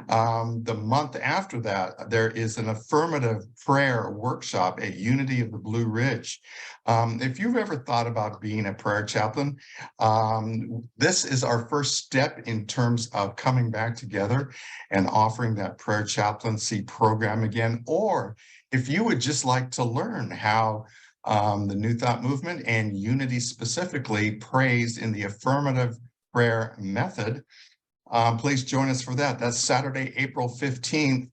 The month after that, there is an affirmative prayer workshop at Unity of the Blue Ridge. If you've ever thought about being a prayer chaplain, this is our first step in terms of coming back together and offering that prayer chaplaincy program again. Or if you would just like to learn how the New Thought movement and Unity specifically prays in the affirmative prayer method, please join us for that. That's Saturday, April 15th.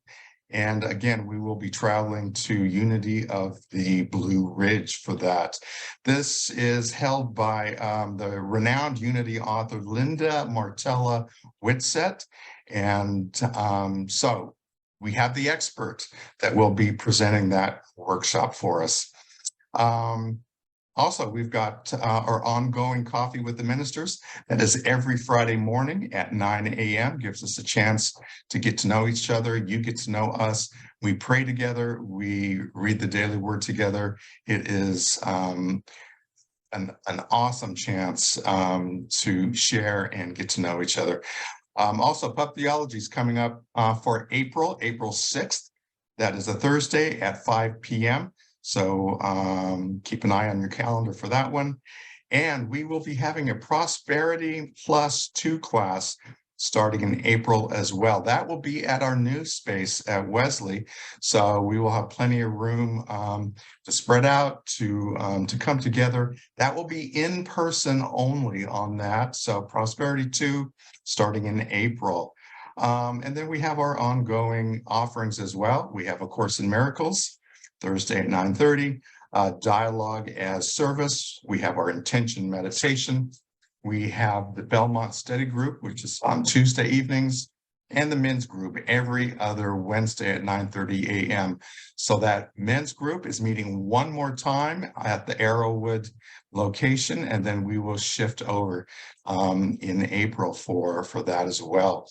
And again, we will be traveling to Unity of the Blue Ridge for that. This is held by the renowned Unity author, Linda Martella Whitsett. And so we have the expert that will be presenting that workshop for us. Also, we've got our ongoing Coffee with the Ministers. That is every Friday morning at 9 a.m. Gives us a chance to get to know each other. You get to know us. We pray together. We read the daily word together. It is an awesome chance to share and get to know each other. Also, Pup Theology is coming up for April 6th. That is a Thursday at 5 p.m. So keep an eye on your calendar for that one. And we will be having a Prosperity Plus 2 class starting in April as well. That will be at our new space at Wesley. So we will have plenty of room to spread out, to come together. That will be in person only on that. So Prosperity 2 starting in April. And then we have our ongoing offerings as well. We have A Course in Miracles, Thursday at 9:30, Dialogue as Service. We have our Intention Meditation. We have the Belmont Study Group, which is on Tuesday evenings, and the men's group every other Wednesday at 9:30 a.m. So that men's group is meeting one more time at the Arrowwood location, and then we will shift over in April for that as well.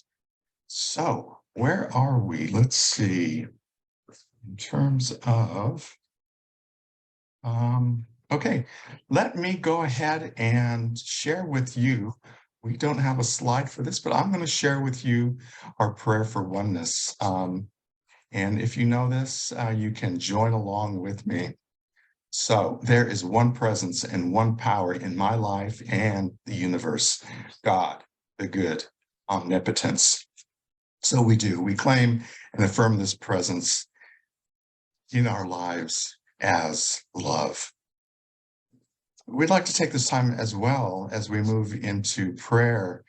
So where are we? Let's see. In terms of, okay, let me go ahead and share with you. We don't have a slide for this, but I'm going to share with you our prayer for oneness. And if you know this, you can join along with me. So there is one presence and one power in my life and the universe, God, the good, omnipotence. So we claim and affirm this presence in our lives as love. We'd like to take this time as well as we move into prayer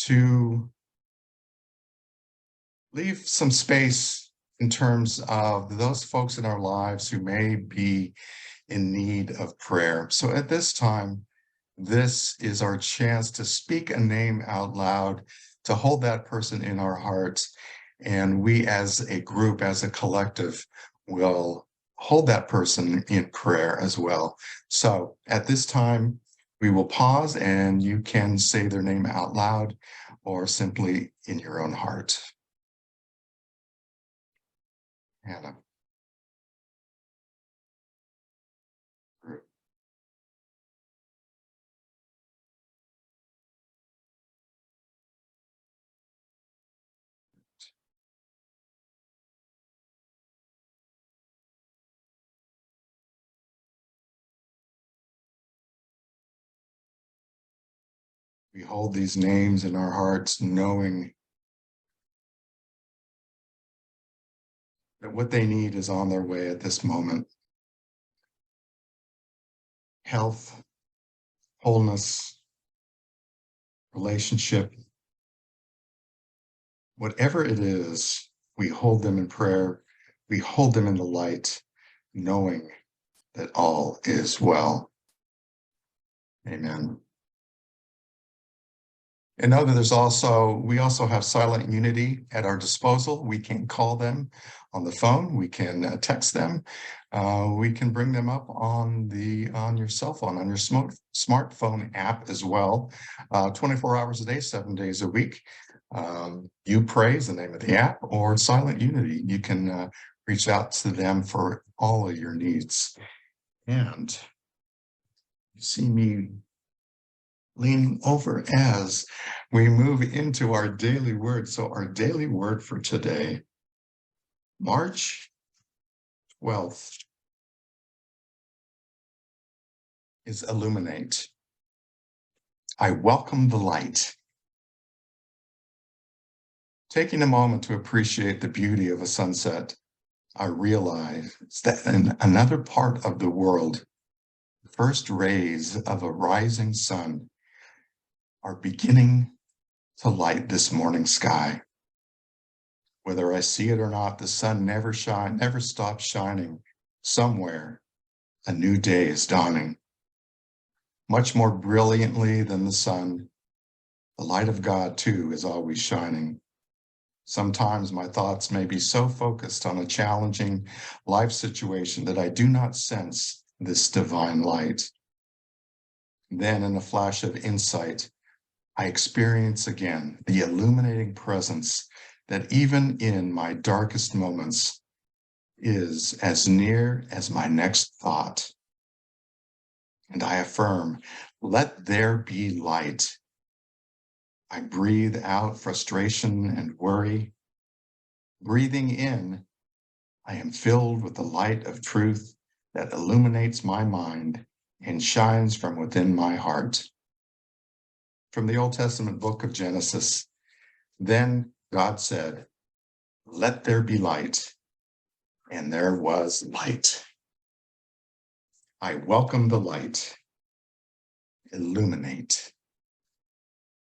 to leave some space in terms of those folks in our lives who may be in need of prayer. So at this time, this is our chance to speak a name out loud, to hold that person in our hearts. And we as a group, as a collective, will hold that person in prayer as well. So at this time, we will pause and you can say their name out loud or simply in your own heart. Hannah. We hold these names in our hearts, knowing that what they need is on their way at this moment. Health, wholeness, relationship, whatever it is, we hold them in prayer. We hold them in the light, knowing that all is well. Amen. And know that we also have Silent Unity at our disposal. We can call them on the phone. We can text them. We can bring them up on your cell phone, on your smartphone app as well. 24 hours a day, 7 days a week. You Pray is the name of the app, or Silent Unity. You can reach out to them for all of your needs. And you see me leaning over as we move into our daily word. So our daily word for today, March 12th, is illuminate. I welcome the light. Taking a moment to appreciate the beauty of a sunset, I realize that in another part of the world, the first rays of a rising sun are beginning to light this morning sky. Whether I see it or not, the sun never stops shining. Somewhere, a new day is dawning. Much more brilliantly than the sun, the light of God, too, is always shining. Sometimes my thoughts may be so focused on a challenging life situation that I do not sense this divine light. Then, in a flash of insight, I experience again the illuminating presence that even in my darkest moments is as near as my next thought. And I affirm, let there be light. I breathe out frustration and worry. Breathing in, I am filled with the light of truth that illuminates my mind and shines from within my heart. From the Old Testament book of Genesis, then God said, let there be light, and there was light. I welcome the light. Illuminate.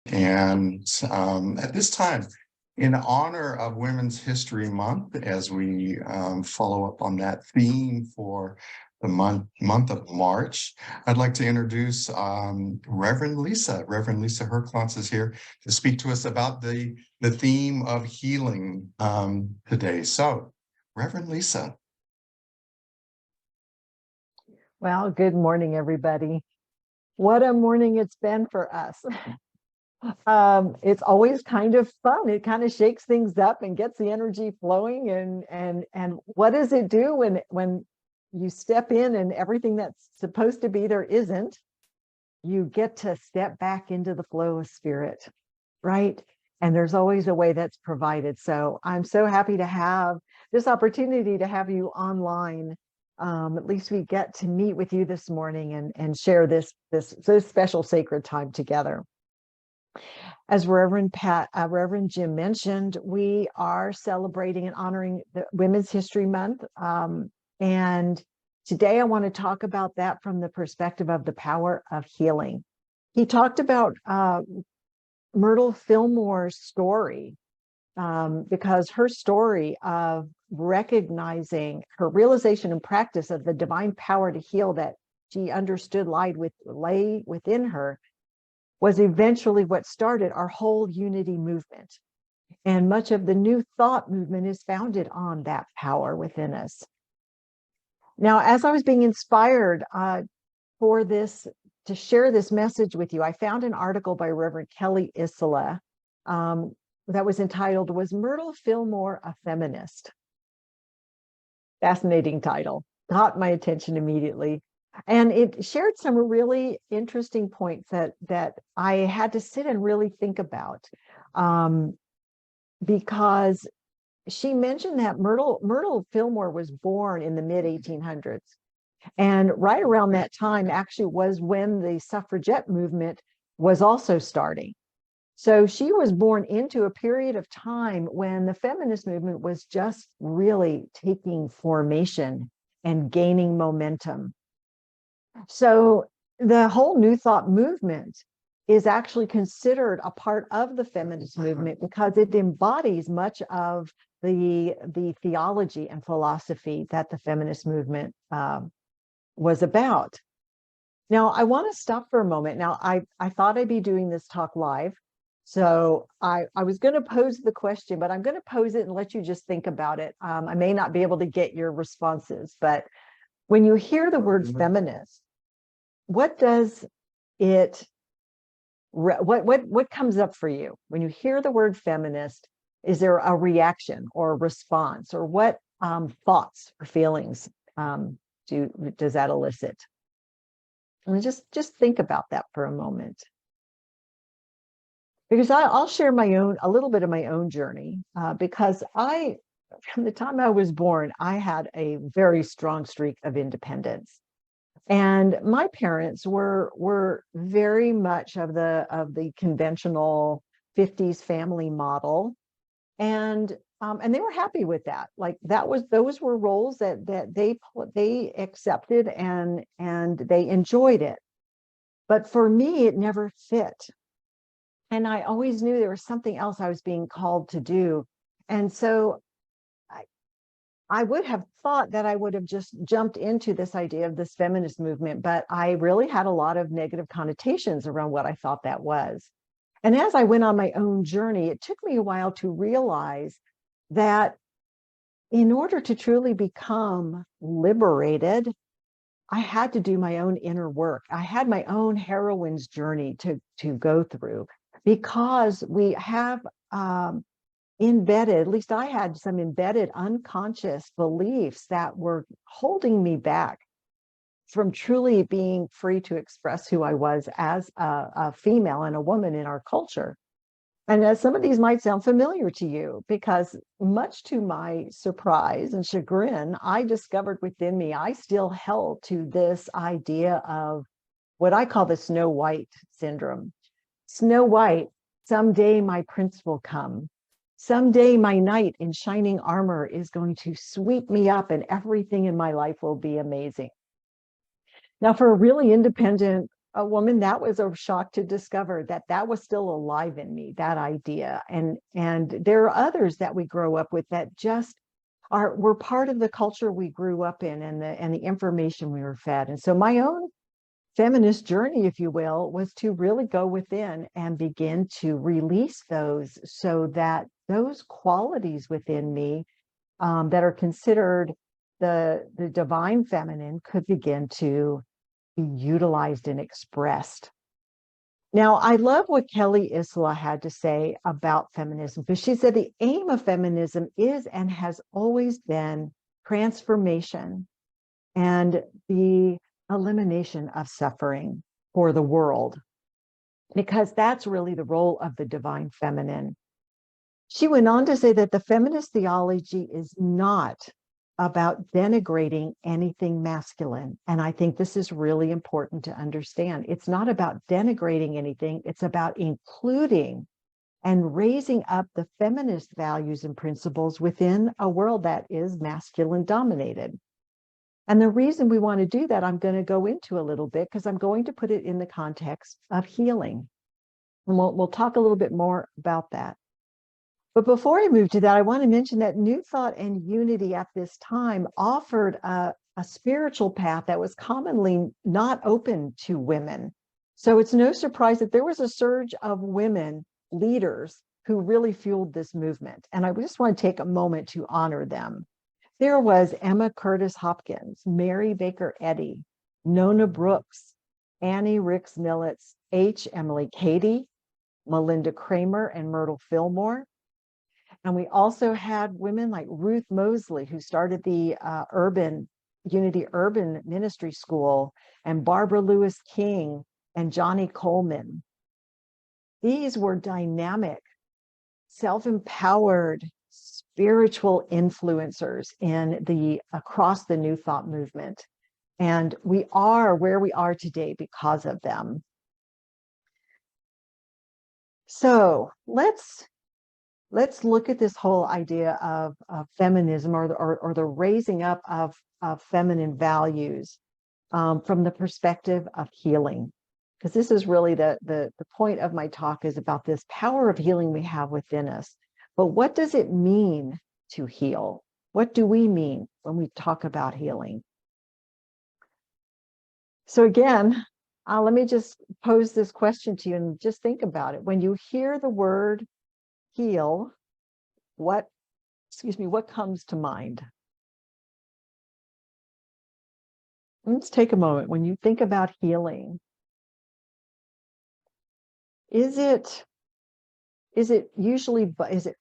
And at this time, in honor of Women's History Month, as we follow up on that theme for the month of March, I'd like to introduce Reverend Lisa. Reverend Lisa Herklotz is here to speak to us about the theme of healing today. So, Reverend Lisa. Well, good morning, everybody. What a morning it's been for us. It's always kind of fun. It kind of shakes things up and gets the energy flowing. And what does it do when you step in and everything that's supposed to be there isn't? You get to step back into the flow of spirit, right? And there's always a way that's provided. So I'm so happy to have this opportunity to have you online. At least we get to meet with you this morning and share this special sacred time together. As Reverend Jim mentioned, we are celebrating and honoring the Women's History Month. And today I want to talk about that from the perspective of the power of healing. He talked about Myrtle Fillmore's story, because her story of recognizing her realization and practice of the divine power to heal that she understood lay within her was eventually what started our whole unity movement. And much of the New Thought movement is founded on that power within us. Now, as I was being inspired for this, to share this message with you, I found an article by Reverend Kelly Isola that was entitled, "Was Myrtle Fillmore a Feminist?" Fascinating title, caught my attention immediately. And it shared some really interesting points that I had to sit and really think about, because she mentioned that Myrtle Fillmore was born in the mid-1800s. And right around that time actually was when the suffragette movement was also starting. So she was born into a period of time when the feminist movement was just really taking formation and gaining momentum. So the whole New Thought movement is actually considered a part of the feminist movement because it embodies much of the theology and philosophy that the feminist movement was about. Now, I want to stop for a moment. Now, I thought I'd be doing this talk live. So I was going to pose the question, but I'm going to pose it and let you just think about it. I may not be able to get your responses, but when you hear the word feminist, what does it, what comes up for you? When you hear the word feminist, is there a reaction or a response, or what thoughts or feelings does that elicit? And just think about that for a moment. because I'll share a little bit of my own journey, because from the time I was born, I had a very strong streak of independence. And my parents were very much of the conventional 50s family model, and they were happy with that. Like those were roles that they accepted, and they enjoyed it. But for me, it never fit. And I always knew there was something else I was being called to do. And so I, I would have thought that I would have just jumped into this idea of this feminist movement, but I really had a lot of negative connotations around what I thought that was. And as I went on my own journey, it took me a while to realize that in order to truly become liberated, I had to do my own inner work. I had my own heroine's journey to go through, because we have embedded, at least I had some embedded unconscious beliefs that were holding me back from truly being free to express who I was as a female and a woman in our culture. And as some of these might sound familiar to you, because much to my surprise and chagrin, I discovered within me, I still held to this idea of what I call the Snow White syndrome. Snow White, someday my prince will come. Someday my knight in shining armor is going to sweep me up and everything in my life will be amazing. Now, for a really independent woman, that was a shock to discover that that was still alive in me, that idea. And there are others that we grow up with that just were part of the culture we grew up in, and the information we were fed. And so my own feminist journey, if you will, was to really go within and begin to release those, so that those qualities within me that are considered the divine feminine could begin to be utilized and expressed. Now, I love what Kelly Isla had to say about feminism, because she said the aim of feminism is and has always been transformation and the elimination of suffering for the world, because that's really the role of the divine feminine. She went on to say that the feminist theology is not about denigrating anything masculine. And I think this is really important to understand. It's not about denigrating anything, it's about including and raising up the feminist values and principles within a world that is masculine dominated. And the reason we want to do that, I'm going to go into a little bit, because I'm going to put it in the context of healing. And we'll talk a little bit more about that. But before I move to that, I want to mention that New Thought and Unity at this time offered a spiritual path that was commonly not open to women. So it's no surprise that there was a surge of women leaders who really fueled this movement. And I just want to take a moment to honor them. There was Emma Curtis Hopkins, Mary Baker Eddy, Nona Brooks, Annie Ricks Millets, H. Emily Cady, Melinda Kramer, and Myrtle Fillmore. And we also had women like Ruth Mosley, who started the Unity Urban Ministry School, and Barbara Lewis King and Johnny Coleman. These were dynamic, self-empowered, spiritual influencers across the New Thought movement. And we are where we are today because of them. So let's look at this whole idea of feminism, or the raising up of feminine values from the perspective of healing. Because this is really the point of my talk, is about this power of healing we have within us. But what does it mean to heal? What do we mean when we talk about healing? So again, let me just pose this question to you and just think about it. When you hear the word heal, what comes to mind? Let's take a moment. When you think about healing, is it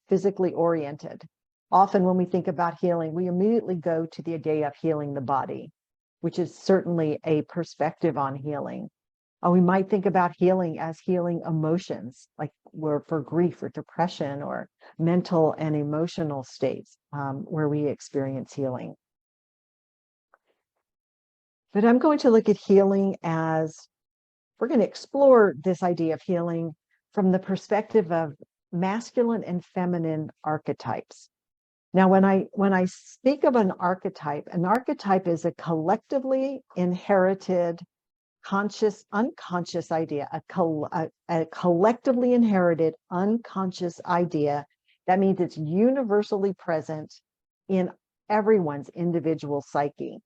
physically oriented? Often when we think about healing, we immediately go to the idea of healing the body, which is certainly a perspective on healing. We might think about healing as healing emotions, like we're for grief or depression or mental and emotional states where we experience healing. But I'm going to look at healing as, we're going to explore this idea of healing from the perspective of masculine and feminine archetypes. Now, when I speak of an archetype is a collectively inherited conscious, unconscious idea, a collectively inherited unconscious idea. That means it's universally present in everyone's individual psyche.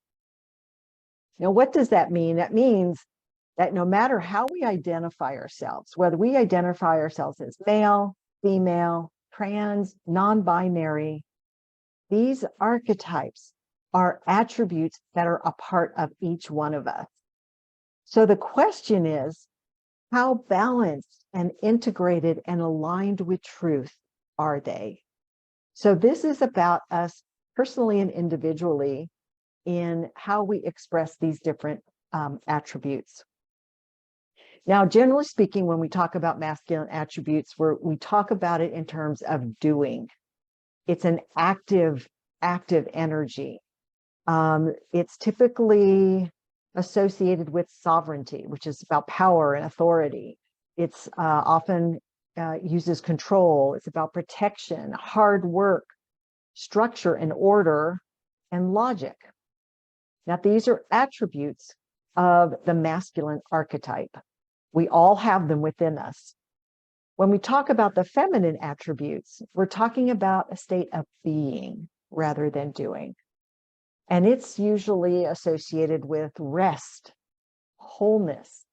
Now, what does that mean? That means that no matter how we identify ourselves, whether we identify ourselves as male, female, trans, non-binary, these archetypes are attributes that are a part of each one of us. So the question is, how balanced and integrated and aligned with truth are they? So this is about us personally and individually in how we express these different attributes. Now, generally speaking, when we talk about masculine attributes, we talk about it in terms of doing. It's an active energy. It's typically associated with sovereignty, which is about power and authority. It's often uses control. It's about protection, hard work, structure and order, and logic. Now, these are attributes of the masculine archetype. We all have them within us. When we talk about the feminine attributes, we're talking about a state of being rather than doing. And it's usually associated with rest, wholeness,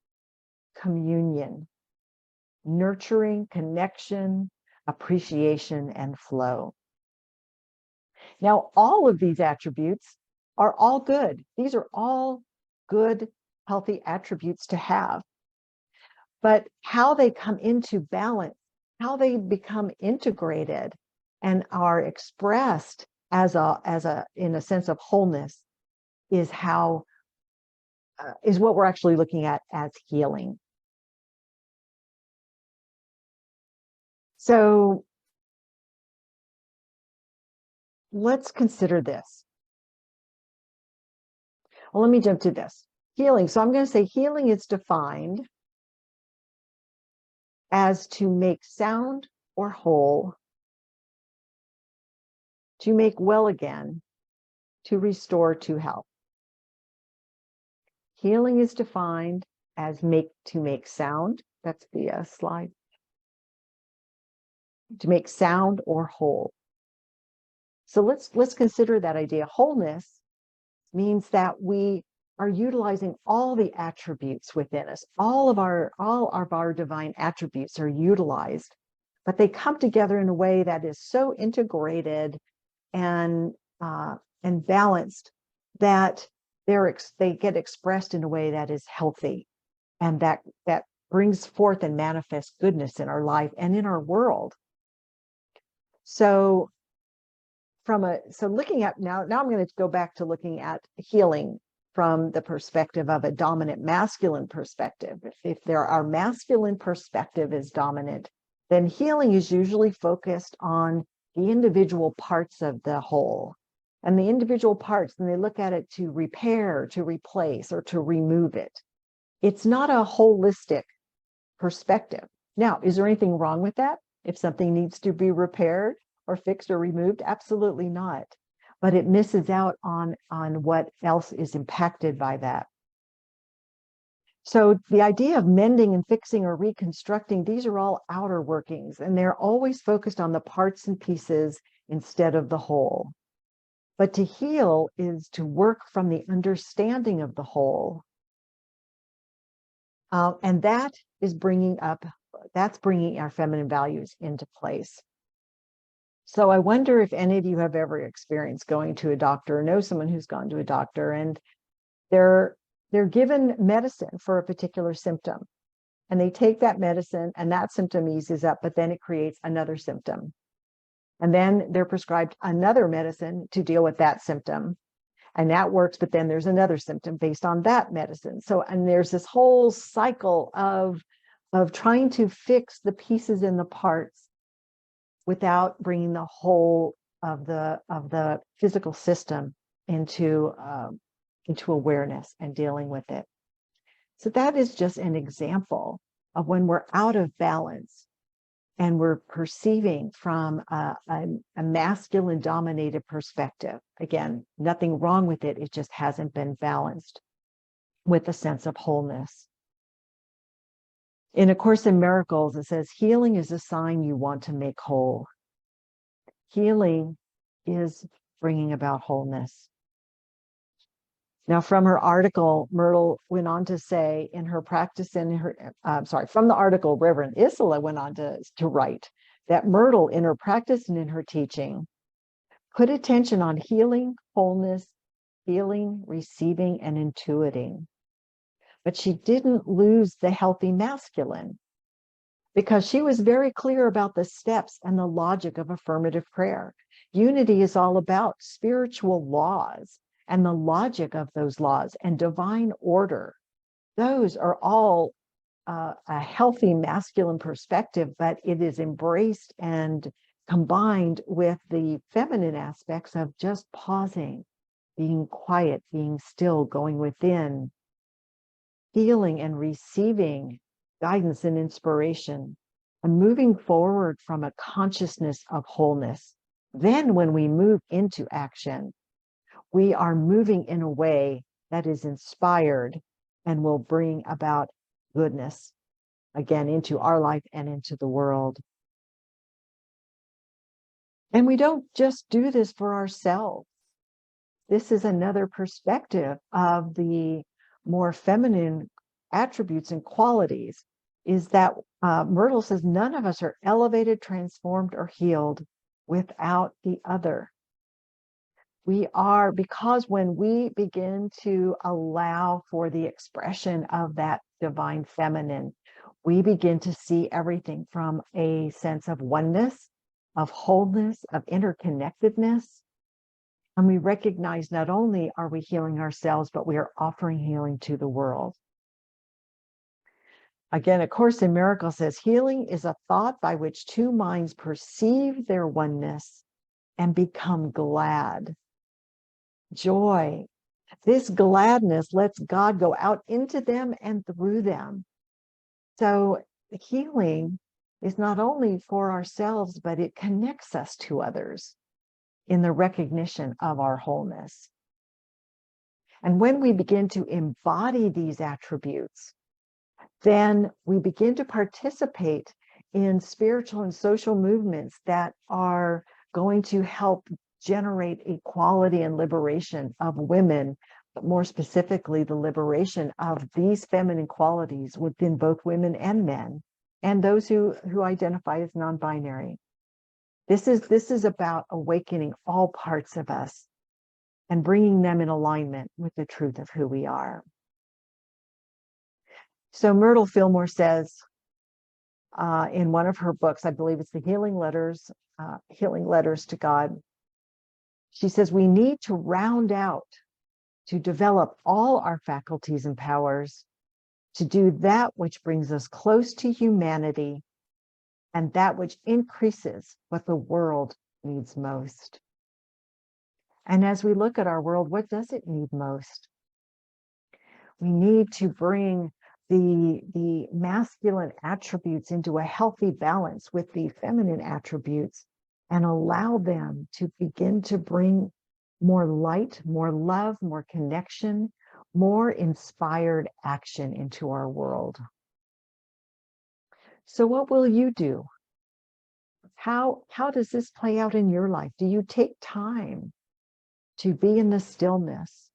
communion, nurturing, connection, appreciation, and flow. Now, all of these attributes are all good. These are all good, healthy attributes to have. But how they come into balance, how they become integrated and are expressed as in a sense of wholeness is what we're actually looking at as healing. So let's consider this. Well, let me jump to this. Healing. So I'm going to say healing is defined as to make sound or whole, to make well again, to restore to health. Healing is defined as to make sound. That's the slide. To make sound or whole. So let's consider that idea. Wholeness means that we are utilizing all the attributes within us. All of our divine attributes are utilized, but they come together in a way that is so integrated and balanced that they get expressed in a way that is healthy and that brings forth and manifests goodness in our life and in our world. So looking at now I'm going to go back to looking at healing from the perspective of a dominant masculine perspective. If our masculine perspective is dominant, then healing is usually focused on the individual parts of the whole. And the individual parts, and they look at it to repair, to replace, or to remove it. It's not a holistic perspective. Now, is there anything wrong with that? If something needs to be repaired or fixed or removed? Absolutely not. But it misses out on what else is impacted by that. So the idea of mending and fixing or reconstructing, these are all outer workings, and they're always focused on the parts and pieces instead of the whole. But to heal is to work from the understanding of the whole. And that's bringing our feminine values into place. So I wonder if any of you have ever experienced going to a doctor or know someone who's gone to a doctor, and they're given medicine for a particular symptom, and they take that medicine and that symptom eases up, but then it creates another symptom. And then they're prescribed another medicine to deal with that symptom. and that works, but then there's another symptom based on that medicine. So, and there's this whole cycle of trying to fix the pieces and the parts without bringing the whole of the physical system into awareness and dealing with it. So that is just an example of when we're out of balance and we're perceiving from a masculine dominated perspective. Again, nothing wrong with it. It just hasn't been balanced with a sense of wholeness. In A Course in Miracles, it says, healing is a sign you want to make whole. Healing is bringing about wholeness. Now, from her article, Myrtle went on to say in her practice, from the article, Reverend Isola went on to write that Myrtle, in her practice and in her teaching, put attention on healing, wholeness, feeling, receiving, and intuiting. But she didn't lose the healthy masculine, because she was very clear about the steps and the logic of affirmative prayer. Unity is all about spiritual laws and the logic of those laws and divine order. Those are all a healthy masculine perspective, but it is embraced and combined with the feminine aspects of just pausing, being quiet, being still, going within, feeling and receiving guidance and inspiration, and moving forward from a consciousness of wholeness. Then when we move into action, we are moving in a way that is inspired and will bring about goodness, again, into our life and into the world. And we don't just do this for ourselves. This is another perspective of the more feminine attributes and qualities, is that Myrtle says none of us are elevated, transformed, or healed without the other. We are, because when we begin to allow for the expression of that divine feminine, we begin to see everything from a sense of oneness, of wholeness, of interconnectedness. And we recognize not only are we healing ourselves, but we are offering healing to the world. Again, A Course in Miracles says, healing is a thought by which two minds perceive their oneness and become glad. Joy. This gladness lets God go out into them and through them. So healing is not only for ourselves, but it connects us to others in the recognition of our wholeness. And when we begin to embody these attributes, then we begin to participate in spiritual and social movements that are going to help generate equality and liberation of women, but more specifically, the liberation of these feminine qualities within both women and men, and those who identify as non-binary. This is about awakening all parts of us and bringing them in alignment with the truth of who we are. So Myrtle Fillmore says in one of her books, I believe it's the Healing Letters to God, she says, we need to round out, to develop all our faculties and powers, to do that which brings us close to humanity and that which increases what the world needs most. And as we look at our world, what does it need most? We need to bring the masculine attributes into a healthy balance with the feminine attributes and allow them to begin to bring more light, more love, more connection, more inspired action into our world. So what will you do? How does this play out in your life? Do you take time to be in the stillness,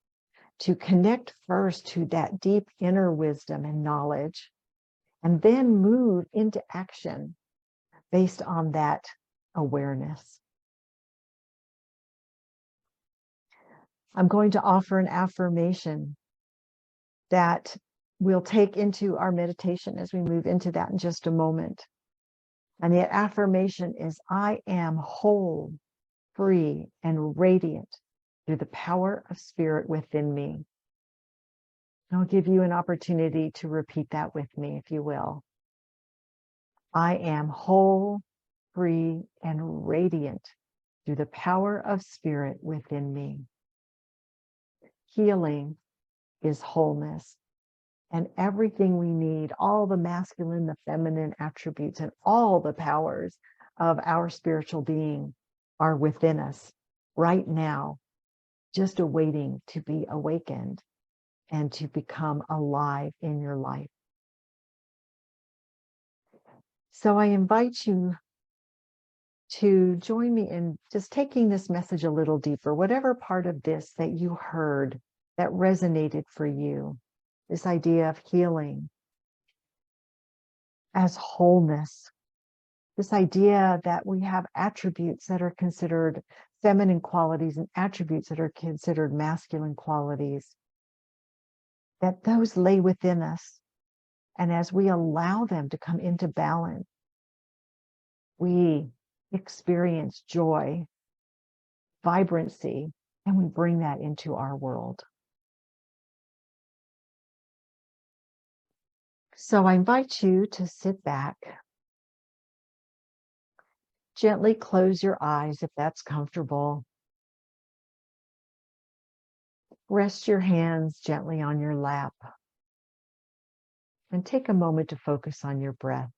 to connect first to that deep inner wisdom and knowledge, and then move into action based on that awareness? I'm going to offer an affirmation that we'll take into our meditation as we move into that in just a moment. And the affirmation is, I am whole, free, and radiant through the power of spirit within me. I'll give you an opportunity to repeat that with me, if you will. I am whole, free, and radiant through the power of spirit within me. Healing is wholeness, and everything we need, all the masculine, the feminine attributes, and all the powers of our spiritual being are within us right now, just awaiting to be awakened and to become alive in your life. So I invite you to join me in just taking this message a little deeper, whatever part of this that you heard that resonated for you, this idea of healing as wholeness, this idea that we have attributes that are considered feminine qualities and attributes that are considered masculine qualities, that those lay within us. And as we allow them to come into balance, we experience joy, vibrancy, and we bring that into our world. So I invite you to sit back, gently close your eyes if that's comfortable. Rest your hands gently on your lap and take a moment to focus on your breath.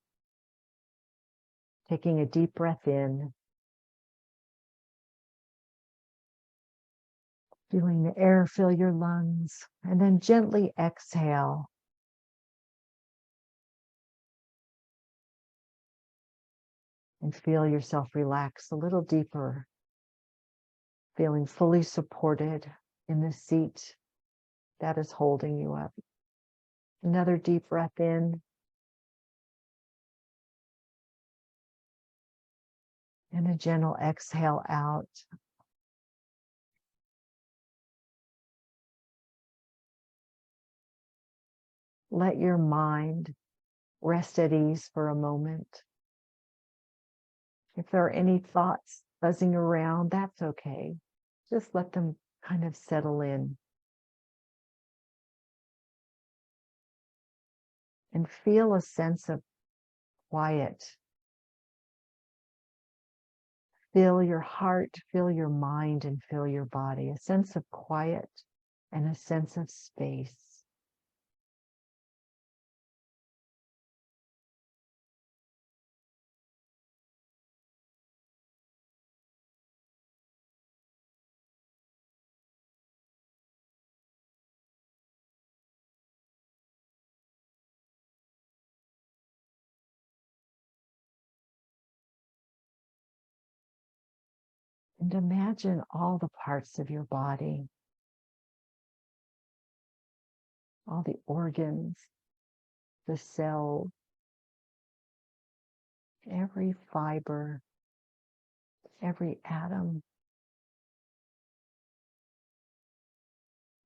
Taking a deep breath in, feeling the air fill your lungs, and then gently exhale. And feel yourself relax a little deeper, feeling fully supported in the seat that is holding you up. Another deep breath in. And a gentle exhale out. Let your mind rest at ease for a moment. If there are any thoughts buzzing around, that's okay. Just let them kind of settle in. And feel a sense of quiet. Fill your heart, fill your mind, and fill your body. A sense of quiet and a sense of space. And imagine all the parts of your body, all the organs, the cells, every fiber, every atom.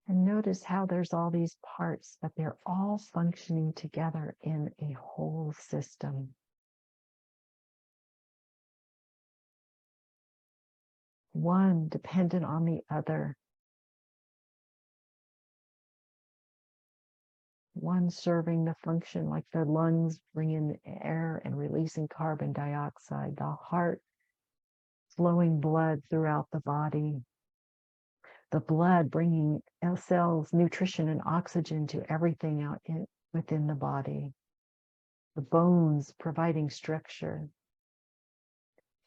And notice how there's all these parts, but they're all functioning together in a whole system. One dependent on the other. One serving the function, like the lungs bringing air and releasing carbon dioxide, the heart flowing blood throughout the body, the blood bringing cells, nutrition, and oxygen to everything out within the body, the bones providing structure.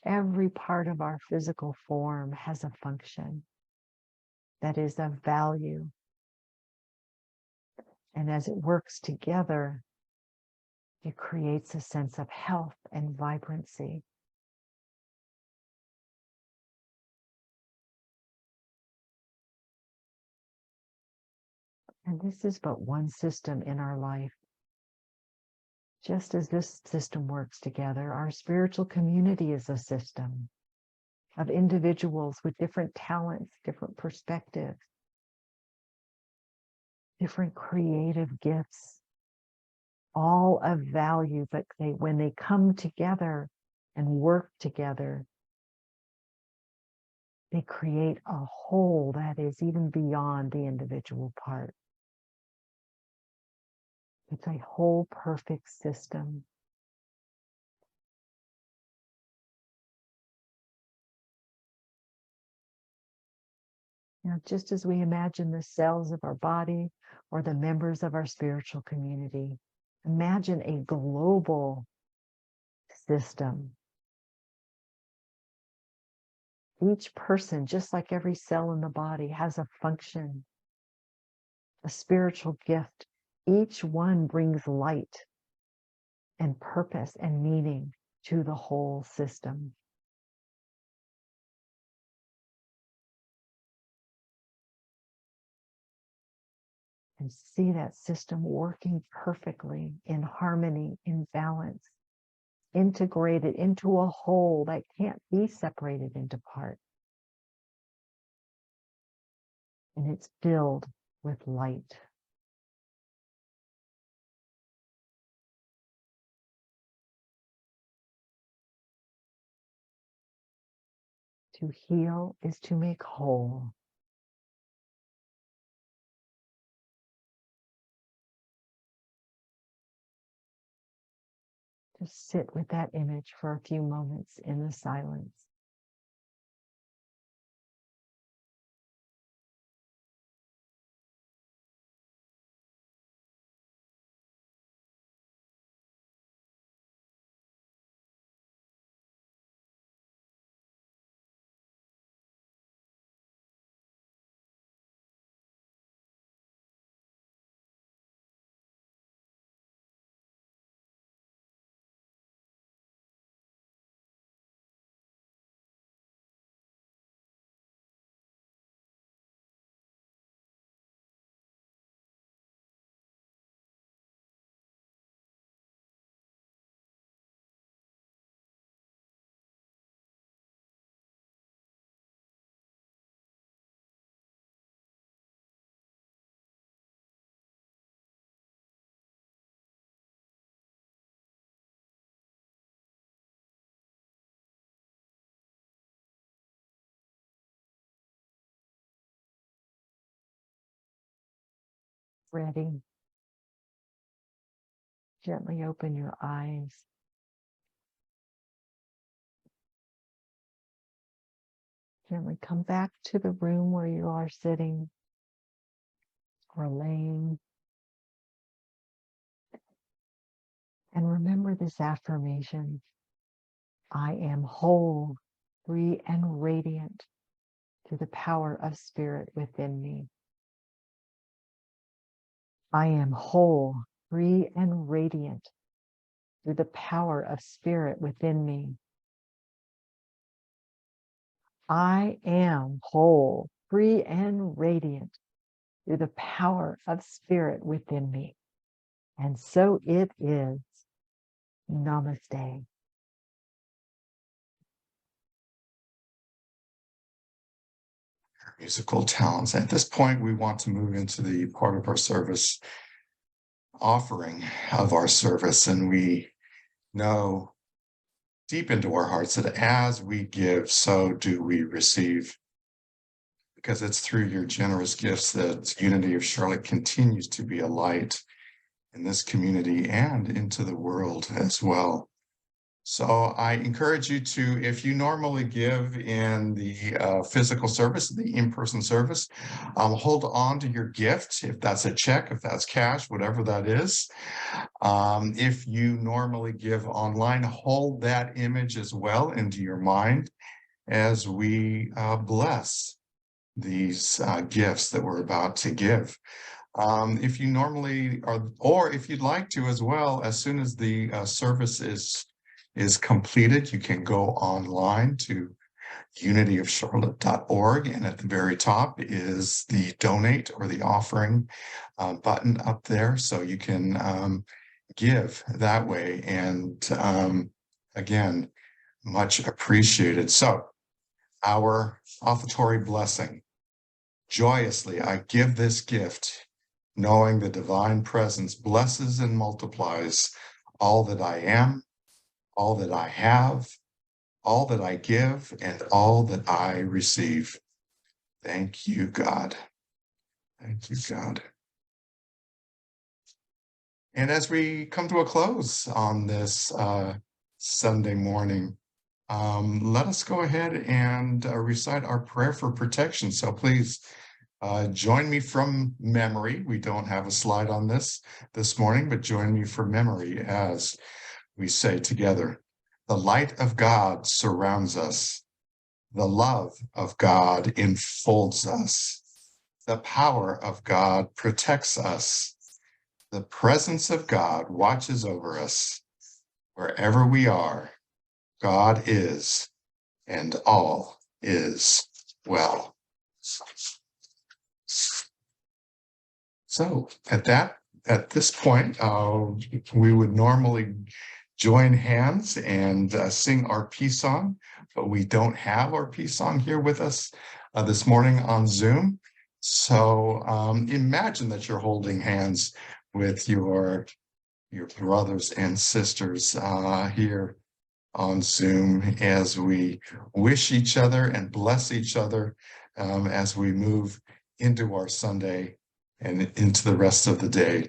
Every part of our physical form has a function that is of value. And as it works together, it creates a sense of health and vibrancy. And this is but one system in our life. Just as this system works together, our spiritual community is a system of individuals with different talents, different perspectives, different creative gifts, all of value, but when they come together and work together, they create a whole that is even beyond the individual part. It's a whole perfect system. Now, just as we imagine the cells of our body or the members of our spiritual community, imagine a global system. Each person, just like every cell in the body, has a function, a spiritual gift. Each one brings light and purpose and meaning to the whole system. And see that system working perfectly in harmony, in balance, integrated into a whole that can't be separated into parts. And it's filled with light. To heal is to make whole. Just sit with that image for a few moments in the silence. Ready. Gently open your eyes. Gently come back to the room where you are sitting or laying. And remember this affirmation. I am whole, free, and radiant through the power of spirit within me. I am whole, free, and radiant through the power of spirit within me. I am whole, free, and radiant through the power of spirit within me. And so it is. Namaste. Musical talents. At this point, we want to move into the part of our service offering of our service. And we know deep into our hearts that as we give, so do we receive. Because it's through your generous gifts that Unity of Charlotte continues to be a light in this community and into the world as well. So I encourage you to, if you normally give in the physical service, the in-person service, hold on to your gift, if that's a check, if that's cash, whatever that is. If you normally give online, hold that image as well into your mind as we bless these gifts that we're about to give. If you normally are, or if you'd like to as well, as soon as the service is completed, you can go online to unityofcharlotte.org, and at the very top is the donate or the offering button up there, so you can give that way. And again, much appreciated. So our offertory blessing. Joyously, I give this gift, knowing the divine presence blesses and multiplies all that I am, all that I have, all that I give and all that I receive. Thank you, God. Thank you, God. And as we come to a close on this Sunday morning, let us go ahead and recite our prayer for protection. So please join me from memory. We don't have a slide on this morning, but join me from memory as we say together, the light of God surrounds us. The love of God enfolds us. The power of God protects us. The presence of God watches over us. Wherever we are, God is, and all is well. So at this point, we would normally join hands and sing our peace song, but we don't have our peace song here with us this morning on Zoom. So imagine that you're holding hands with your brothers and sisters here on Zoom as we wish each other and bless each other as we move into our Sunday and into the rest of the day.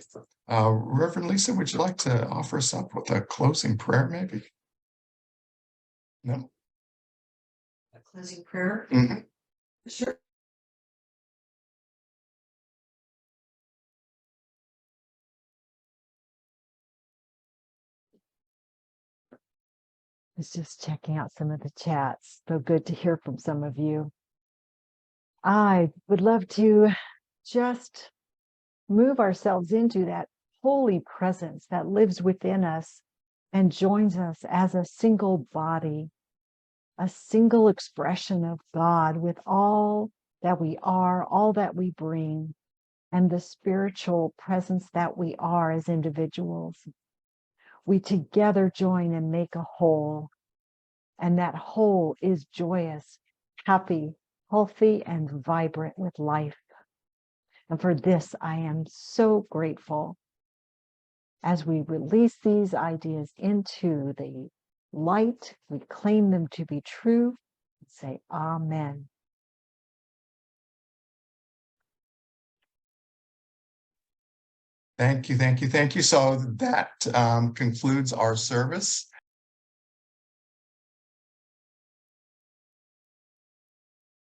Reverend Lisa, would you like to offer us up with a closing prayer, maybe? No? A closing prayer? Mhm. Sure. I was just checking out some of the chats. So good to hear from some of you. I would love to just move ourselves into that holy presence that lives within us and joins us as a single body, a single expression of God with all that we are, all that we bring, and the spiritual presence that we are as individuals. We together join and make a whole, and that whole is joyous, happy, healthy, and vibrant with life. And for this, I am so grateful. As we release these ideas into the light, we claim them to be true and say, Amen. Thank you, thank you, thank you. So that concludes our service